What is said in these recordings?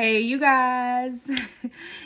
Hey, you guys.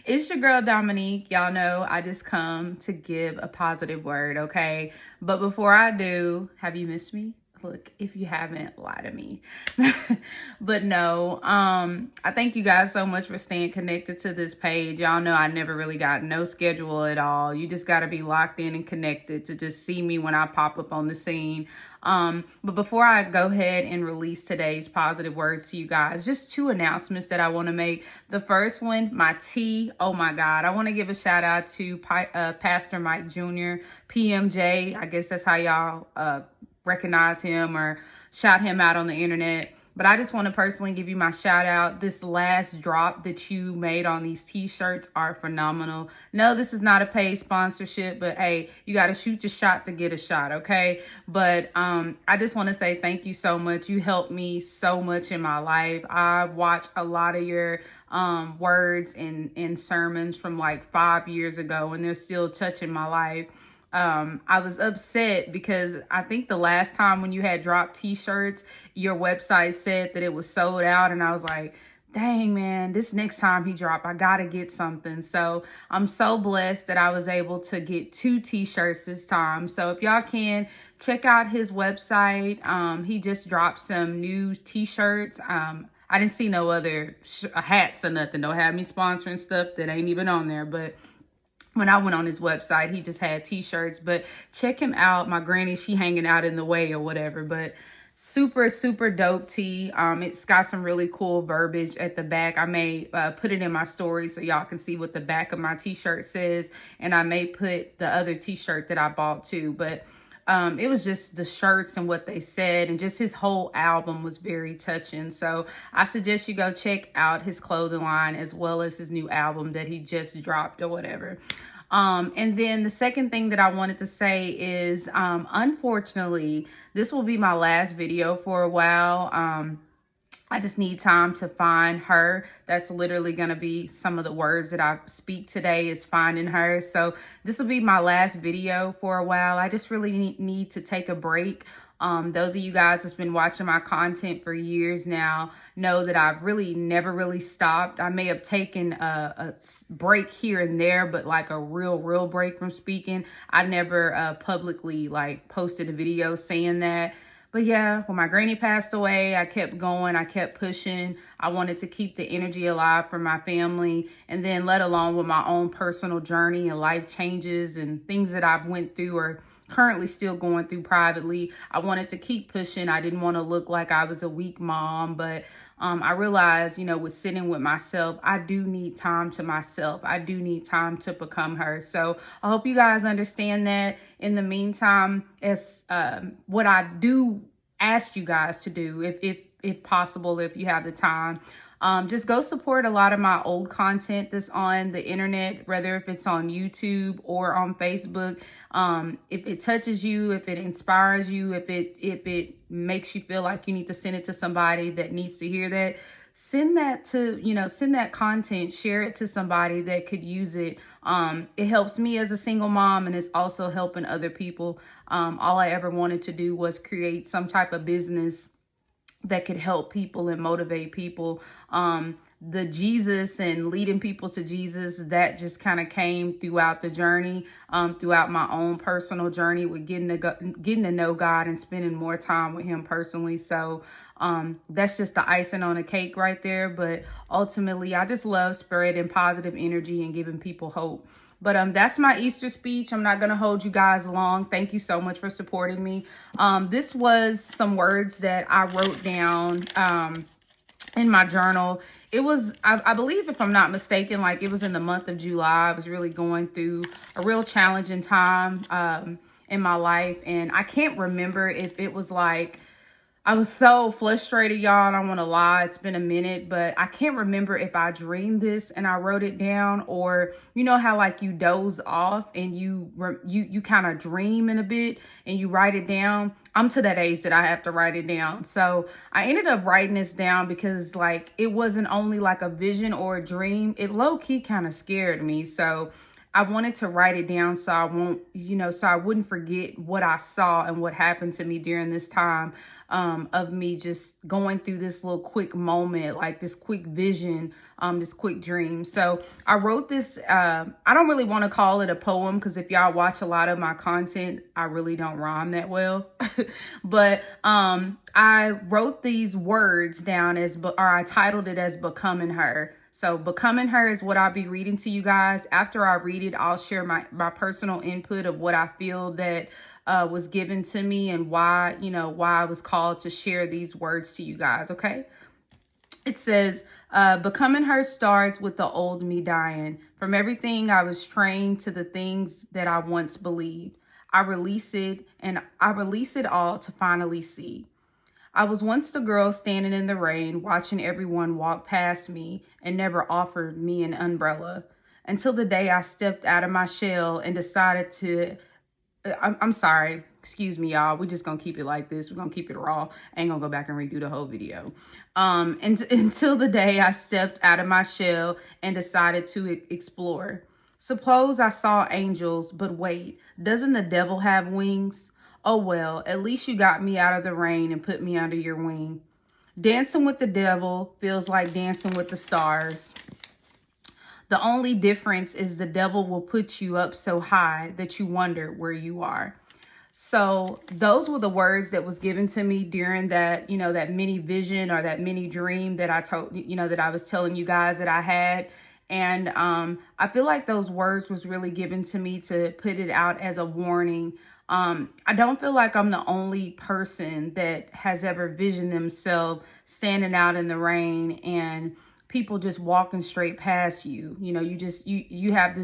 It's your girl Dominique. Y'all know I just come to give a positive word, okay? But before I do, have you missed me? Look, if you haven't, lie to me. But no, I thank you guys so much for staying connected to this page. Y'all know I never really got no schedule at all. You just got to be locked in and connected to just see me when I pop up on the scene. But before I go ahead and release today's positive words to you guys, just two announcements that I want to make. The first one, my tea. Oh my God. I want to give a shout out to Pastor Mike Jr., PMJ. I guess that's how y'all recognize him or shout him out on the internet. But I just want to personally give you my shout out. This last drop that you made on these t-shirts are phenomenal. No, this is not a paid sponsorship, but hey, you got to shoot your shot to get a shot, okay? But I just want to say thank you so much. You helped me so much in my life. I watched a lot of your words and sermons from like 5 years ago, and they're still touching my life. I was upset because I think the last time when you had dropped t-shirts, your website said that it was sold out. And I was like, dang, man, this next time he drop, I got to get something. So I'm so blessed that I was able to get 2 t-shirts this time. So if y'all can check out his website, he just dropped some new t-shirts. I didn't see no other hats or nothing. Don't have me sponsoring stuff that ain't even on there, but when I went on his website, he just had t-shirts. But check him out. My granny, she hanging out in the way or whatever. But super, super dope tee. It's got some really cool verbiage at the back. I may put it in my story so y'all can see what the back of my t-shirt says. And I may put the other t-shirt that I bought too. But it was just the shirts and what they said, and just his whole album was very touching. So I suggest you go check out his clothing line as well as his new album that he just dropped or whatever. And then the second thing that I wanted to say is, unfortunately, this will be my last video for a while. I just need time to find her. That's literally going to be some of the words that I speak today, is finding her. So this will be my last video for a while. I just really need to take a break. Those of you guys that's been watching my content for years now know that I've really never really stopped. I may have taken a break here and there, but like a real break from speaking. I never publicly like posted a video saying that. But yeah, when my granny passed away, I kept going. I kept pushing. I wanted to keep the energy alive for my family. And then let alone with my own personal journey and life changes and things that I've went through or currently still going through privately. I wanted to keep pushing. I didn't want to look like I was a weak mom. But I realized, you know, with sitting with myself, I do need time to myself. I do need time to become her. So I hope you guys understand that. In the meantime, as what I do ask you guys to do, if possible, if you have the time, just go support a lot of my old content that's on the internet, whether if it's on YouTube or on Facebook. If it touches you, if it inspires you, if it makes you feel like you need to send it to somebody that needs to hear that, send that to, send that content, share it to somebody that could use it. It helps me as a single mom, and it's also helping other people. All I ever wanted to do was create some type of business that could help people and motivate people. The Jesus and leading people to Jesus, that just kind of came throughout the journey, throughout my own personal journey with getting to know God and spending more time with him personally. So that's just the icing on the cake right there. But ultimately, I just love spreading positive energy and giving people hope. But that's my Easter speech. I'm not going to hold you guys long. Thank you so much for supporting me. This was some words that I wrote down in my journal. It was, I believe, if I'm not mistaken, like it was in the month of July. I was really going through a real challenging time in my life. And I can't remember if it was like, I was so frustrated, y'all. I don't want to lie. It's been a minute, but I can't remember if I dreamed this and I wrote it down, or you know how like you doze off and you kind of dream in a bit and you write it down. I'm to that age that I have to write it down. So I ended up writing this down because like it wasn't only like a vision or a dream. It low key kind of scared me. So I wanted to write it down so I won't, so I wouldn't forget what I saw and what happened to me during this time of me just going through this little quick moment, like this quick vision, this quick dream. So I wrote this, I don't really want to call it a poem because if y'all watch a lot of my content, I really don't rhyme that well. But I wrote these words down or I titled it as Becoming Her. So Becoming Her is what I'll be reading to you guys. After I read it, I'll share my personal input of what I feel that was given to me and why I was called to share these words to you guys, okay? It says, Becoming Her starts with the old me dying. From everything I was trained to the things that I once believed. I release it all to finally see. I was once the girl standing in the rain, watching everyone walk past me and never offered me an umbrella until the day I stepped out of my shell and decided to, I'm sorry, excuse me, y'all. We're just going to keep it like this. We're going to keep it raw. I ain't going to go back and redo the whole video. Until the day I stepped out of my shell and decided to explore. Suppose I saw angels, but wait, doesn't the devil have wings? Oh well, at least you got me out of the rain and put me under your wing. Dancing with the devil feels like dancing with the stars. The only difference is the devil will put you up so high that you wonder where you are. So those were the words that was given to me during that, that mini vision or that mini dream that I told, that I was telling you guys that I had. And I feel like those words was really given to me to put it out as a warning. I don't feel like I'm the only person that has ever visioned themselves standing out in the rain and people just walking straight past you. You have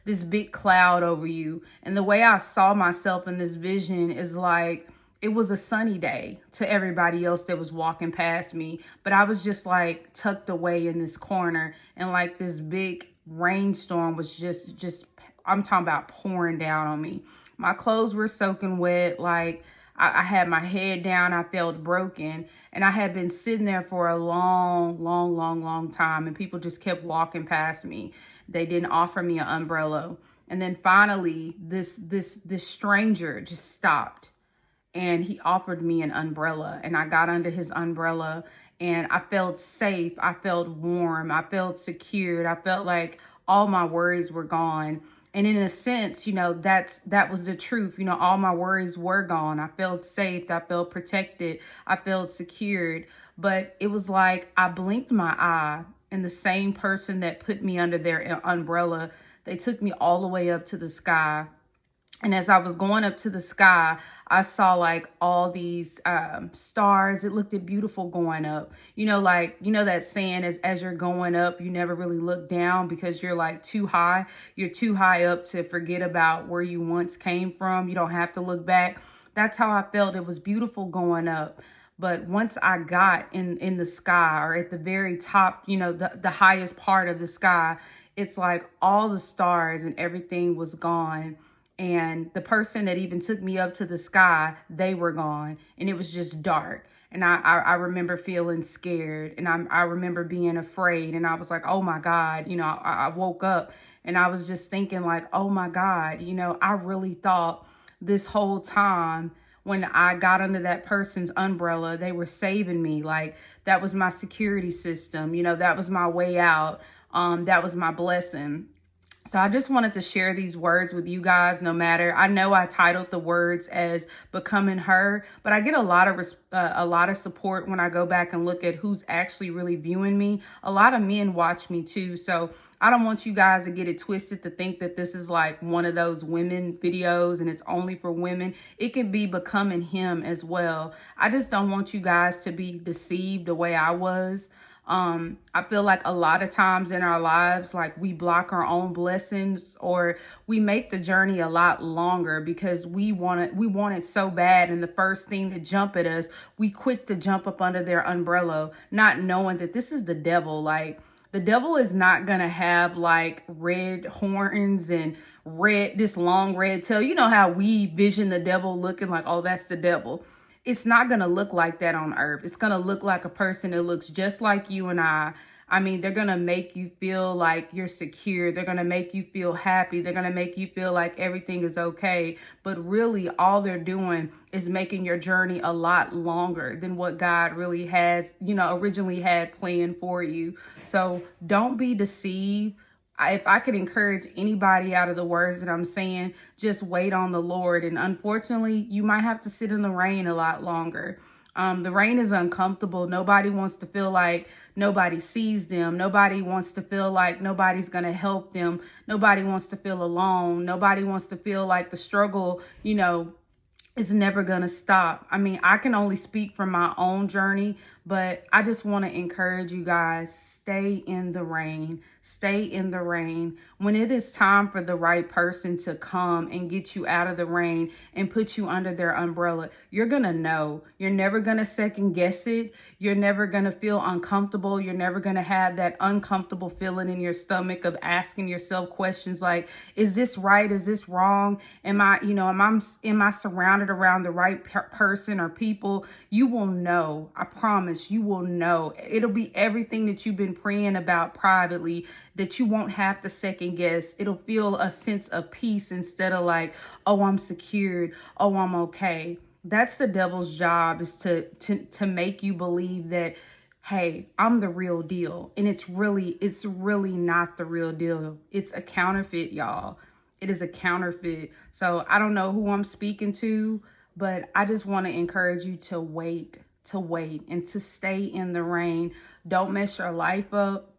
this big cloud over you. And the way I saw myself in this vision is like, it was a sunny day to everybody else that was walking past me. But I was just like tucked away in this corner and like this big rainstorm was just I'm talking about pouring down on me. My clothes were soaking wet. Like I had my head down. I felt broken. And I had been sitting there for a long time. And people just kept walking past me. They didn't offer me an umbrella. And then finally, this stranger just stopped. And he offered me an umbrella. And I got under his umbrella. And I felt safe. I felt warm. I felt secured. I felt like all my worries were gone. And in a sense, that was the truth. All my worries were gone. I felt safe. I felt protected. I felt secured. But it was like I blinked my eye and the same person that put me under their umbrella, they took me all the way up to the sky. And as I was going up to the sky, I saw like all these stars. It looked beautiful going up. That saying is as you're going up, you never really look down because you're like too high. You're too high up to forget about where you once came from. You don't have to look back. That's how I felt. It was beautiful going up. But once I got in the sky or at the very top, the highest part of the sky, it's like all the stars and everything was gone. And the person that even took me up to the sky, they were gone. And it was just dark. And I remember feeling scared. And I remember being afraid. And I was like, oh my God. I woke up and I was just thinking like, oh my God. I really thought this whole time when I got under that person's umbrella, they were saving me. Like that was my security system. That was my way out. That was my blessing. So I just wanted to share these words with you guys, no matter. I know I titled the words as Becoming Her, but I get a lot of support when I go back and look at who's actually really viewing me. A lot of men watch me too. So I don't want you guys to get it twisted to think that this is like one of those women videos and it's only for women. It could be becoming him as well. I just don't want you guys to be deceived the way I was. I feel like a lot of times in our lives, like we block our own blessings or we make the journey a lot longer because we want it so bad. And the first thing to jump at us, we quick to jump up under their umbrella, not knowing that this is the devil. Like the devil is not going to have like red horns and this long red tail. You know how we vision the devil looking like, oh, that's the devil. It's not going to look like that on earth. It's going to look like a person that looks just like you and I. I mean, they're going to make you feel like you're secure. They're going to make you feel happy. They're going to make you feel like everything is okay. But really, all they're doing is making your journey a lot longer than what God really has, originally had planned for you. So don't be deceived. If I could encourage anybody out of the words that I'm saying, just wait on the Lord. And unfortunately, you might have to sit in the rain a lot longer. The rain is uncomfortable. Nobody wants to feel like nobody sees them. Nobody wants to feel like nobody's going to help them. Nobody wants to feel alone. Nobody wants to feel like the struggle, is never going to stop. I mean, I can only speak from my own journey, but I just want to encourage you guys, stay in the rain. Stay in the rain. When it is time for the right person to come and get you out of the rain and put you under their umbrella, you're going to know. You're never going to second guess it. You're never going to feel uncomfortable. You're never going to have that uncomfortable feeling in your stomach of asking yourself questions like, is this right? Is this wrong? Am I surrounded around the right person or people? You will know. I promise you will know. It'll be everything that you've been praying about privately that you won't have to second guess. It'll feel a sense of peace instead of like, oh, I'm secured. Oh, I'm okay. That's the devil's job, is to make you believe that, hey, I'm the real deal. And it's really not the real deal. It's a counterfeit, y'all. It is a counterfeit. So I don't know who I'm speaking to, but I just want to encourage you to wait and to stay in the rain. Don't mess your life up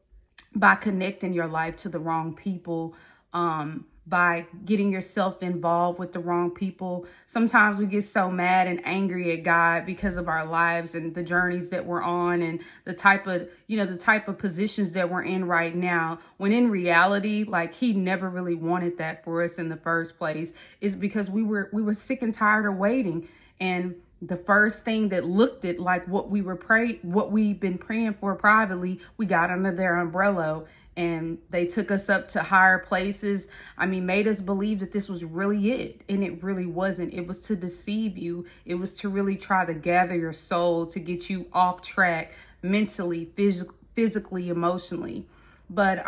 by connecting your life to the wrong people, by getting yourself involved with the wrong people. Sometimes we get so mad and angry at God because of our lives and the journeys that we're on and the type of positions that we're in right now, when in reality, like, he never really wanted that for us in the first place. Is because we were sick and tired of waiting. And the first thing that looked at like what we've been praying for privately, we got under their umbrella, and they took us up to higher places. I mean, made us believe that this was really it, and it really wasn't. It was to deceive you. It was to really try to gather your soul, to get you off track mentally, physically, emotionally. But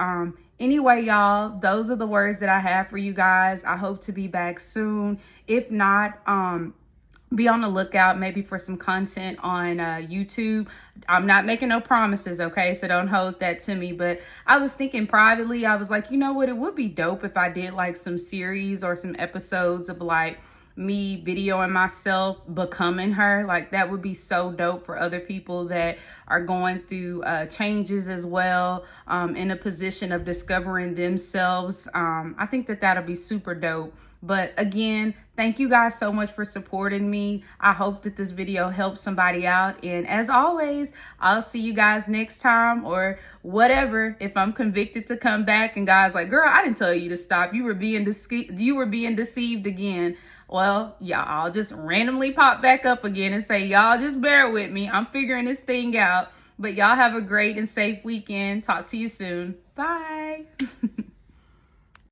anyway, y'all, those are the words that I have for you guys. I hope to be back soon. If not, be on the lookout maybe for some content on YouTube. I'm not making no promises, okay? So don't hold that to me. But I was thinking privately, I was like, you know what? It would be dope if I did like some series or some episodes of like me videoing myself becoming her. Like, that would be so dope for other people that are going through changes as well, in a position of discovering themselves. I think that that'll be super dope. But again, thank you guys so much for supporting me. I hope that this video helps somebody out. And as always, I'll see you guys next time, or whatever. If I'm convicted to come back and God's like, girl, I didn't tell you to stop. You were being deceived again. Well, y'all, I'll just randomly pop back up again and say, y'all just bear with me. I'm figuring this thing out. But y'all have a great and safe weekend. Talk to you soon. Bye.